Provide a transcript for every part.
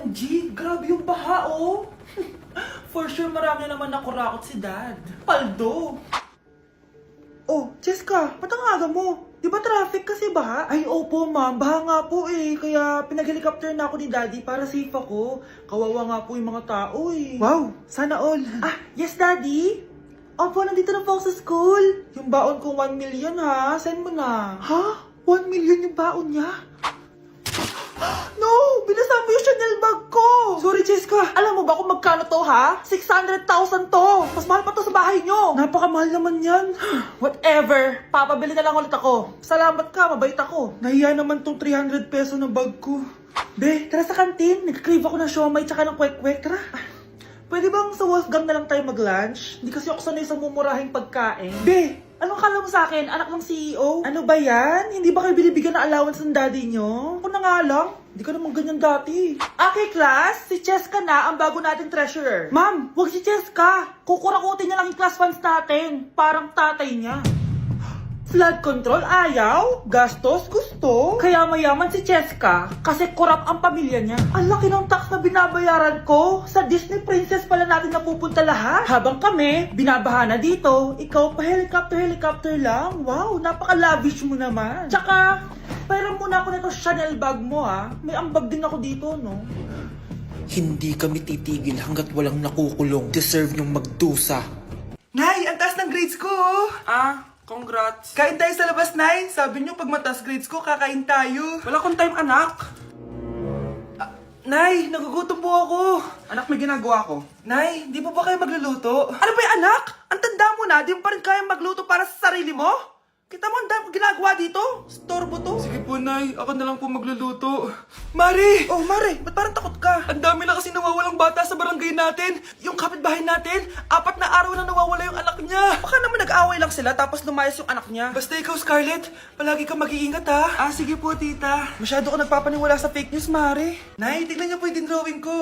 OMG, grabe yung baha, oh. For sure, marami naman nakurakot si Dad. Paldo. Oh, Cheska, ba't ang aga mo? Di ba traffic kasi baha? Ay, opo ma'am, baha nga po eh. Kaya pinag-helicopter na ako ni Daddy para safe ako. Kawawa nga po yung mga tao eh. Wow, sana all. Ah, yes Daddy? Opo, nandito na po ako sa school. Yung baon kong 1 million ha, send mo na. Ha? 1 million yung baon niya? No! Binasa mo yung Chanel bag ko! Sorry, Cheska. Alam mo ba kung magkano to, ha? 600,000 to! Mas mahal pa to sa bahay nyo! Napakamahal naman yan. Whatever. Papabili na lang ulit ako. Salamat ka, mabait ako. Nahiya naman tong 300 peso na bag ko. Be, tara sa kantin. Nag-crave ako ng siomay tsaka ng kwek-kwek. Tara. Pwede bang sa Wolfgang na lang tayo mag-lunch? Hindi kasi ako sanay sa mumurahing pagkain. Be, anong kala mo sa akin? Anak ng CEO? Ano ba yan? Hindi ba kayo binibigyan ng allowance ng daddy nyo? Ako na nga lang. Hindi ka naman ganyan dati. Okay, class. Si Cheska na ang bago nating treasurer. Ma'am, wag si Cheska. Kukurakutin niya lang yung class funds natin. Parang tatay niya. Flood control, ayaw. Gastos, gusto. Kaya mayaman si Cheska kasi korap ang pamilya niya. Ang laki ng tax na binabayaran ko. Sa Disney Princess pala natin napupunta lahat. Habang kami, binabaha na dito. Ikaw pa helicopter lang. Wow, napaka-lavish mo naman. Tsaka, pairam muna ako nito Chanel bag mo ha. May ambag din ako dito, no? Hindi kami titigil hanggat walang nakukulong. Deserve yung magdusa. Nay, ang taas ng grades ko, oh. Congrats. Kain tayo sa labas, Nay. Sabi niyo pag mataas grades ko, kakain tayo. Wala akong time, anak. Nay, nagugutom po ako. Anak, may ginagawa ko. Nay, di po ba kayo magluluto? Ano ba yung anak? Ang tanda mo na, di mo pa rin kaya magluto para sa sarili mo? Kita mo ang dami kong ginagawa dito? Storbo to. Sige po, Nay. Ako na lang po magluluto. Mari! Oh, Mari, ba't parang takot ka? Ang dami na kasi nawawalang bata sa barangay natin. Yung kapitbahay natin, 4 na araw na nawawala yung anak niya. Baka naman nag-away lang sila tapos lumayas yung anak niya. Basta ikaw, Scarlett, palagi kang mag-iingat ha. Sige po, tita. Masyado ka nagpapaniwala sa fake news, Mari. Nay, tignan niyo po yung drawing ko.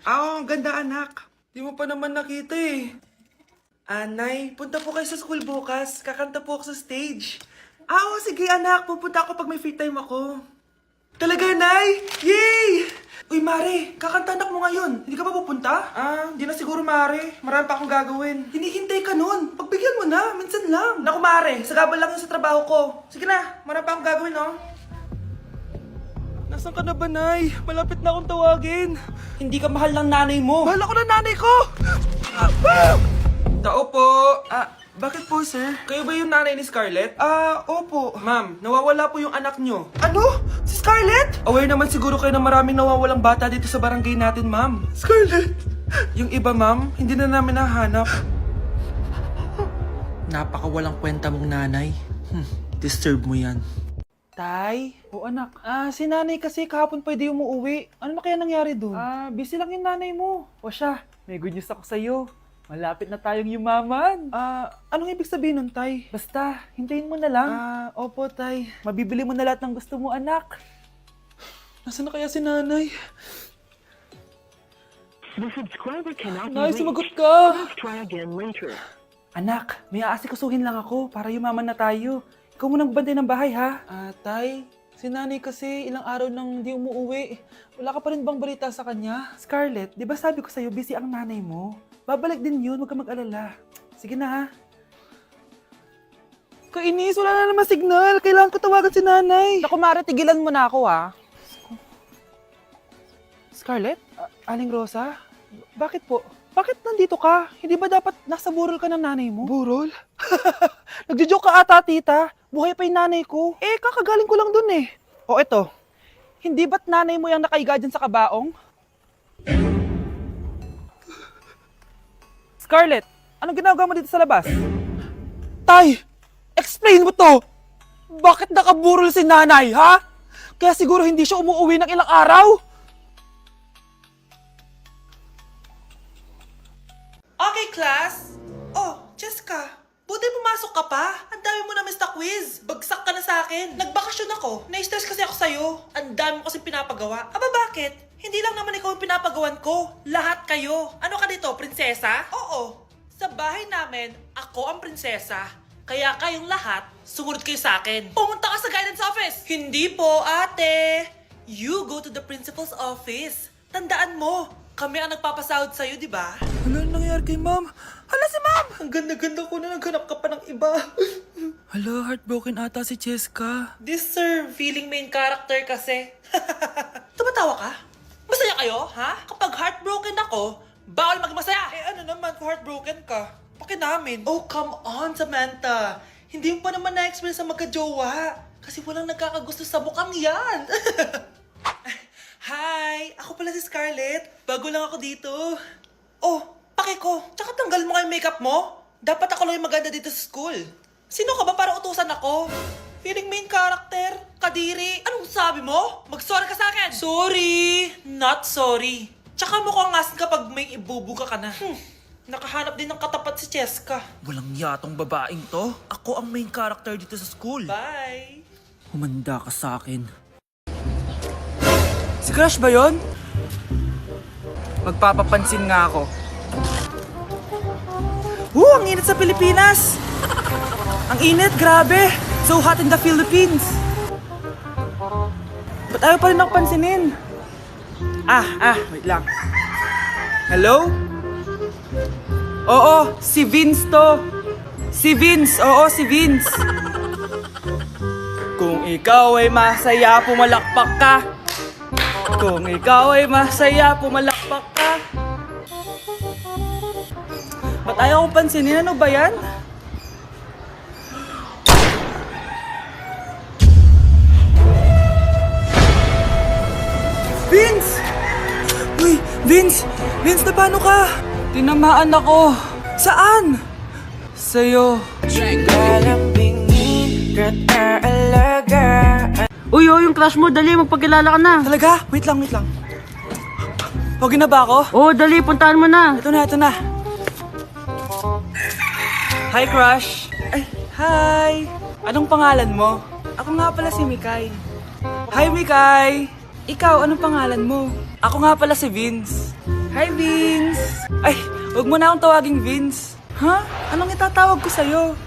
Ang ganda, anak. Di mo pa naman nakita eh. Nay, punta po kayo sa school bukas. Kakanta po ako sa stage. Sige anak. Pupunta ako pag may free time ako. Talaga, Nay? Yay! Uy, Mare, kakanta anak mo ngayon. Hindi ka ba pupunta? Hindi na siguro, Mare. Marami pa akong gagawin. Hinihintay ka nun. Pagbigyan mo na, minsan lang. Naku, Mare, sagabal lang yun sa trabaho ko. Sige na, marami pa akong gagawin, no? Nasaan ka na ba, Nay? Malapit na akong tawagin. Hindi ka mahal ng nanay mo. Mahal ako ng nanay ko! Tao po. Bakit po, sir? Kayo ba yung nanay ni Scarlett? Opo. Ma'am, nawawala po yung anak nyo. Ano? Si Scarlett? Aware naman siguro kayo na maraming nawawalang bata dito sa barangay natin, ma'am. Scarlett? Yung iba, ma'am, hindi na namin nahanap. Napakawalang kwenta mong nanay. Disturb mo yan. Tay? O anak. Si nanay kasi kahapon pwede umuwi. Ano na kaya nangyari doon? Busy lang yung nanay mo. O siya, may good news ako sa'yo. Malapit na tayong yumaman. Anong ibig sabihin nun, Tay? Basta, hintayin mo na lang. Opo, Tay. Mabibili mo na lahat ng gusto mo, anak. Nasaan na kaya si nanay? The subscriber cannot be Nay, reached. sumagot ka! Please try again later. Anak, may aasikasuhin lang ako para yumaman na tayo. Ikaw munang bantay ng bahay, ha? Tay, si nanay kasi ilang araw nang di umuwi. Wala ka pa rin bang balita sa kanya? Scarlett, di ba sabi ko sa'yo busy ang nanay mo? Babalik din yun, huwag ka mag-alala. Sige na, ha? Kainis, wala na naman signal. Kailangan ko tawagan si nanay. Naku, Mare, tigilan mo na ako, ha? Scarlett? Aling Rosa? Bakit po? Bakit nandito ka? Hindi ba dapat nasa burol ka ng nanay mo? Burol? Nagjo-joke ka ata, tita. Buhay pa yung nanay ko. Kakagaling ko lang dun eh. O eto, hindi ba't nanay mo yung nakaiga dyan sa kabaong? Scarlett, anong ginagawa mo dito sa labas? Tay, explain mo to! Bakit nakaburol si nanay, ha? Kaya siguro hindi siya umuwi ng ilang araw? Okay, class. Oh, Cheska, buti pumasok ka pa. Ang dami mo na miss na quiz. Bagsak ka na sa akin. Nagbakasyon ako. Na-stress kasi ako sa'yo. Ang dami mo kasi pinapagawa. Bakit? Hindi lang naman ikaw yung pinapagawan ko. Lahat kayo. Ano ka dito, prinsesa? Oo. Sa bahay namin, ako ang prinsesa. Kaya kayong lahat, sumunod kayo sa akin. Pumunta ka sa guidance office. Hindi po, ate. You go to the principal's office. tandaan mo, kami ang nagpapasahod sa'yo, di ba? Ano nangyari kay ma'am? Hala si ma'am! Ang ganda-ganda ko na naghanap ka pa ng iba. Hala, heartbroken ata si Cheska. This sir, feeling main character kasi. Tumatawa ka? Masaya kayo, ha? Kapag heartbroken ako, bawal maging masaya. Eh ano naman kung heartbroken ka? Paki namin. Oh, come on, Samantha. Hindi mo pa naman na-experience sa magka-jowa. Kasi walang nagkakagusto sa mukhang yan. Hi! Ako pala si Scarlett. Bago lang ako dito. Oh, paki ko. Tsaka tanggal mo nga yung makeup mo. Dapat ako lang yung maganda dito sa school. Sino ka ba para utusan ako? Feeling main character? Kadiri? Anong sabi mo? Mag-sorry ka sa akin! Sorry! Not sorry. Tsaka mukhang asin kapag may ibubuga ka na. Nakahanap din ng katapat si Cheska. Walang yatong babaeng to. Ako ang main character dito sa school. Bye! Humanda ka sa akin. Si Crush ba yun? Magpapapansin nga ako. Ang init sa Pilipinas! Ang init, grabe! So hot in the Philippines! Ba't ayaw pa rin ako pansinin? Wait lang. Hello? Oo, si Vince to. Si Vince, oo, si Vince. Kung ikaw ay masaya, pumalakpak ka. Kung ikaw ay masaya, pumalakpak ka. Ba't ayaw kong pansinin? Ano ba yan? Vince! Uy, Vince! Vince, na paano ka? Tinamaan ako. Saan? Sa'yo. Uy, yung crush mo, dali, magpagkilala ka na. Talaga? Wait lang. Okay na ba ako? Oo, dali, puntahan mo na. Ito na. Hi, crush. Ay, hi. Anong pangalan mo? Ako nga pala si Mikay. Hi, Mikay. Ikaw, anong pangalan mo? Ako nga pala si Vince. Hi, Vince. Ay, huwag mo na akong tawaging Vince. Ha? Anong itatawag ko sa'yo?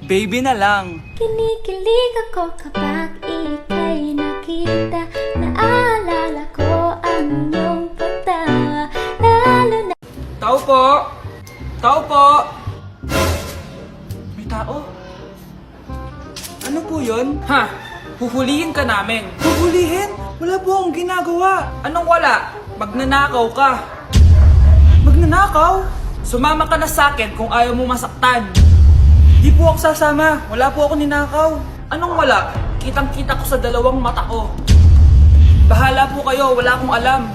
Baby na lang. Kinikilig ako kapag ika'y nakita. Naalala ko ang iyong pagtawa. Lalo na Tao po! Tao po! May tao? Ano po yun? Ha? Huhulihin ka namin. Huhulihin? Wala po akong ginagawa. Anong wala? Magnanakaw ka. Magnanakaw? Sumama ka na sa akin kung ayaw mo masaktan. Di po ako sasama. Wala po ako ninakaw. Anong wala? Kitang-kita ko sa dalawang mata ko. Bahala po kayo. Wala akong alam.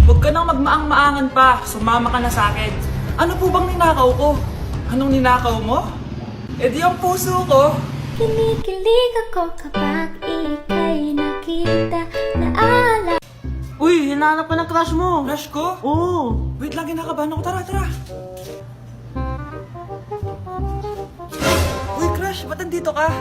Huwag ka nang magmaang-maangan pa. Sumama ka na sa akin. Ano po bang ninakaw ko? Anong ninakaw mo? Eh di ang puso ko. kinikilig ako kapag ika'y nakita. Naalala Uy, hinahanap ka ng crush mo. Crush ko? Oo. Wait lang, kinakabahan ako. Tara. Uy, crush, ba't nandito ka?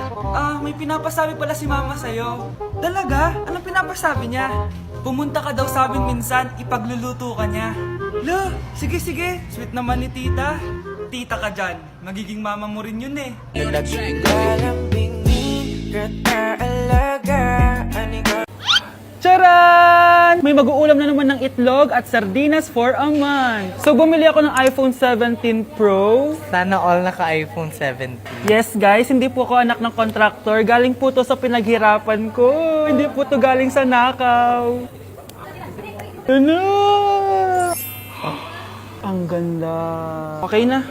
May pinapasabi pala si mama sa'yo. Talaga? Anong pinapasabi niya? Pumunta ka daw sa amin minsan, ipagluluto ka niya. Lo, sige. Sweet naman ni tita. Tita ka dyan. Magiging mama mo rin yun eh. Charan! May mag-uulam na naman ng itlog at sardinas for a month. So bumili ako ng iPhone 17 Pro. Sana all naka-iPhone 17. Yes guys, hindi po ako anak ng contractor. Galing po to sa pinaghirapan ko. Hindi po to galing sa nakaw. Ano? Ang ganda. Okay na.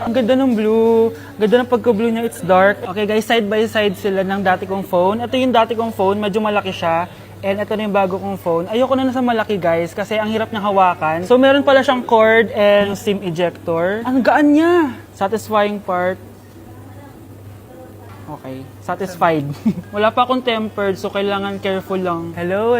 Ang ganda ng blue. Ganda ng pagka-blue niya. It's dark. Okay guys, side by side sila ng dati kong phone. Ito yung dati kong phone. Medyo malaki siya. And ito na yung bago kong phone. Ayoko na nasa malaki guys kasi ang hirap niyang hawakan. So meron pala siyang cord and SIM ejector. Ang gaan niya. Satisfying part. Okay. Satisfied. Wala pa akong tempered so kailangan careful lang. Hello?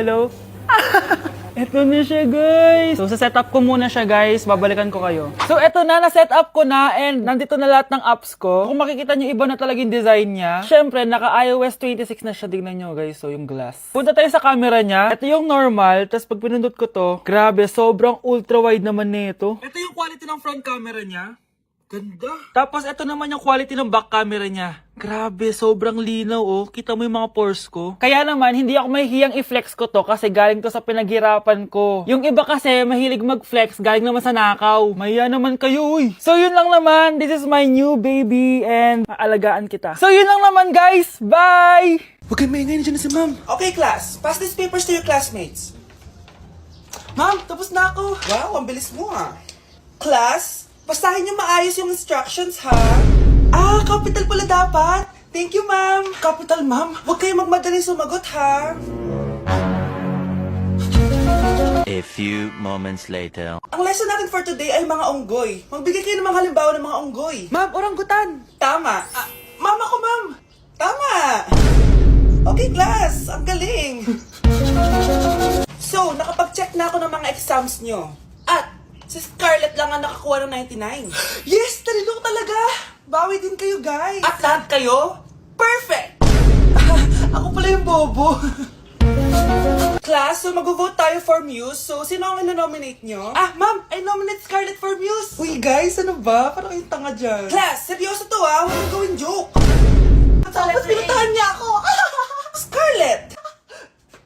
Eto na siya, guys. So, sa setup ko muna siya, guys. Babalikan ko kayo. So, eto na. Na-setup ko na and nandito na lahat ng apps ko. Kung makikita nyo, iba na talaga yung design niya. Siyempre, naka-iOS 26 na siya. Tignan nyo, guys. So, yung glass. Punta tayo sa camera niya. Ito yung normal. Tapos, pag pinundot ko to, grabe, sobrang ultra-wide naman nito. Ito yung quality ng front camera niya. Ganda. Tapos ito naman yung quality ng back camera niya. Grabe, sobrang linaw oh. Kita mo yung mga pores ko. Kaya naman, hindi ako mahihiyang i-flex ko to kasi galing to sa pinaghirapan ko. Yung iba kasi mahilig mag-flex, galing naman sa nakaw. Mahiya naman kayo uy. So yun lang naman, this is my new baby and aalagaan kita. So yun lang naman guys, bye! Huwag kayo maingay, nandiyan na si ma'am. Okay, class. Pass these papers to your classmates. Ma'am, tapos na ako. Wow, ang bilis mo ah. Class, basahin niyo maayos yung instructions ha. Ah, capital pala dapat. Thank you, ma'am. Capital, ma'am. Huwag kayo magmadaling sumagot ha. A few moments later. Ang lesson natin for today ay mga unggoy. Magbigay kayo ng mga halimbawa ng mga unggoy. Ma'am, oranggutan. Tama. Ah, ma'am ako, ma'am. Tama. Okay, class. Ang galing. So, nakapag-check na ako ng mga exams nyo. At, si Scarlett lang ang nakakuha ng 99. Yes! Talino talaga! Bawi din kayo, guys. At lahat kayo, perfect! Ako pala yung bobo. Class, so mag-vote tayo for Muse. So, sino ang ino-nominate nyo? Ah, ma'am, I nominate Scarlett for Muse. Uy, guys, ano ba? Parang yung tanga dyan. Class, seryoso to ha. Huwag mong gawin joke. Tapos pinuntahan niya ako. Scarlett!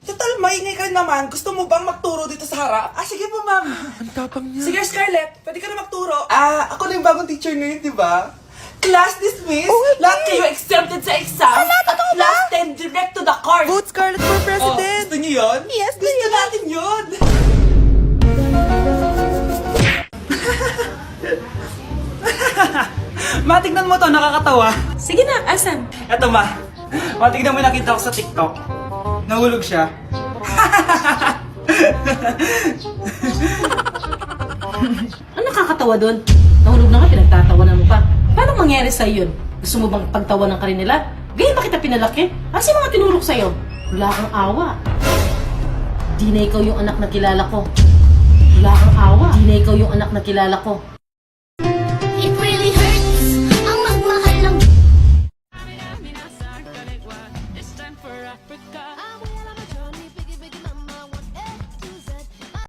Total, maingay ka naman. Gusto mo bang magturo dito sa harap? Ah, sige po, ma'am. Ang tapang niya. Sige, Scarlett. Pwede ka na magturo. Ah, ako na yung bagong teacher ngayon, di ba? Class dismissed. Lahat kayo exempted sa exam. At class 10 direct to the court. Vote Scarlett for president. Gusto niyo yun? Yes, gusto natin yun. Matignan mo to, nakakatawa. Sige na, asan? Eto ma, matignan mo yung nakita ko sa TikTok. Nahulog siya. Ano nakakatawa doon? Nahulog na nga, pinagtatawanan mo pa. Paano mangyari sa'yo yun? Gusto mo bang pagtawanan ka rin nila? Ganyan ba kita pinalaki? Kasi mga tinurok sa'yo? Wala kang awa. Di na ikaw yung anak na kilala ko. Wala kang awa. Di na ikaw yung anak na kilala ko.